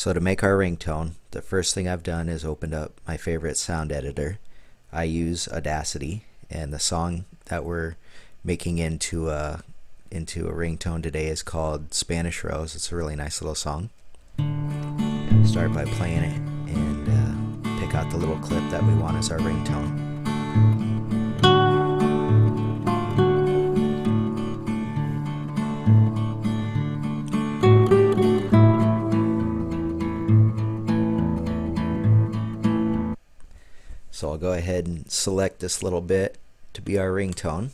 So to make our ringtone, the first thing I've done is opened up my favorite sound editor. I use Audacity, and the song that we're making into a ringtone today is called Spanish Rose. It's a really nice little song. Start by playing it and pick out the little clip that we want as our ringtone. So I'll go ahead and select this little bit to be our ringtone.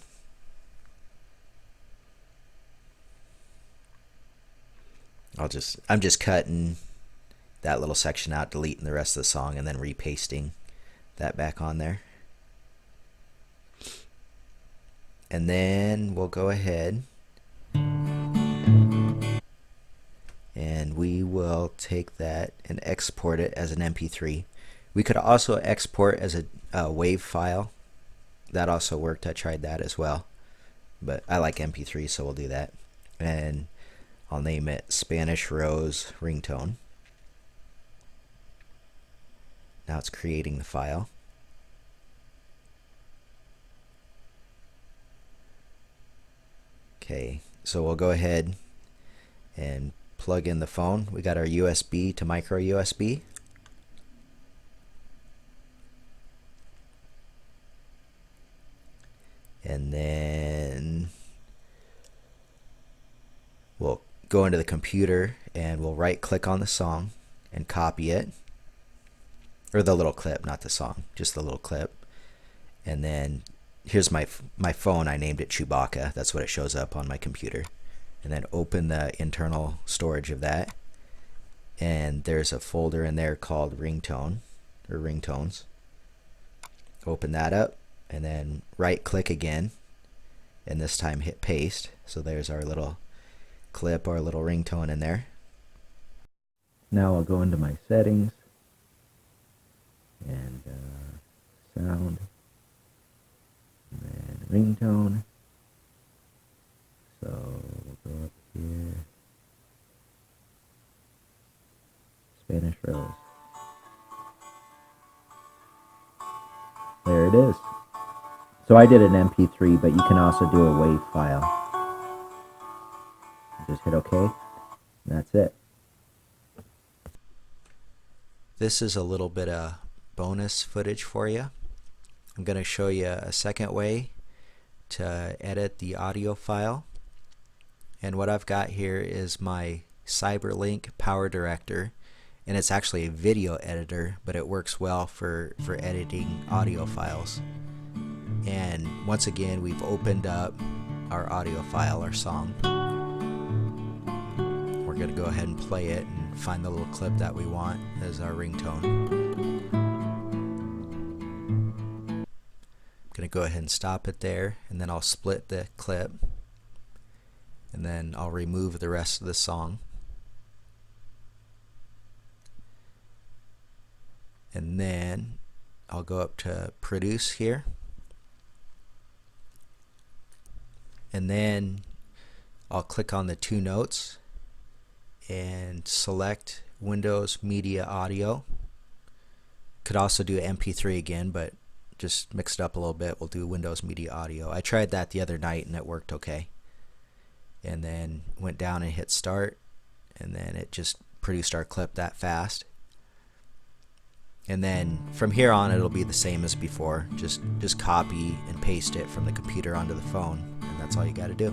I'm just cutting that little section out, deleting the rest of the song, and then repasting that back on there. And then we'll go ahead and we will take that and export it as an MP3. We could also export as a WAV file. That also worked. I tried that as well. But I like MP3, so we'll do that. And I'll name it Spanish Rose Ringtone. Now it's creating the file. Okay, so we'll go ahead and plug in the phone. We got our USB to micro USB. And then we'll go into the computer and we'll right click on the song and copy it, or the little clip, not the song, just the little clip. And then here's my phone. I named it Chewbacca. That's what it shows up on my computer. And then open the internal storage of that, and there's a folder in there called ringtone or ringtones. Open that up and then right click again, and this time hit paste. So there's our little clip, our little ringtone in there. Now I'll go into my settings and sound, and then ringtone. So we'll go up here, Spanish Rose. There it is. So I did an MP3, but you can also do a WAV file. Just hit OK, and that's it. This is a little bit of bonus footage for you. I'm going to show you a second way to edit the audio file. And what I've got here is my Cyberlink Power Director, and it's actually a video editor, but it works well for editing audio files. And once again, we've opened up our audio file, our song. We're going to go ahead and play it and find the little clip that we want as our ringtone. I'm going to go ahead and stop it there, and then I'll split the clip, and then I'll remove the rest of the song. And then I'll go up to produce here, and then I'll click on the two notes and select Windows Media Audio. Could also do MP3 again, but just mix it up a little bit. We'll do Windows Media Audio. I tried that the other night and it worked okay. And then went down and hit start, and then it just produced our clip that fast. And then from here on it'll be the same as before. Just copy and paste it from the computer onto the phone, and that's all you got to do.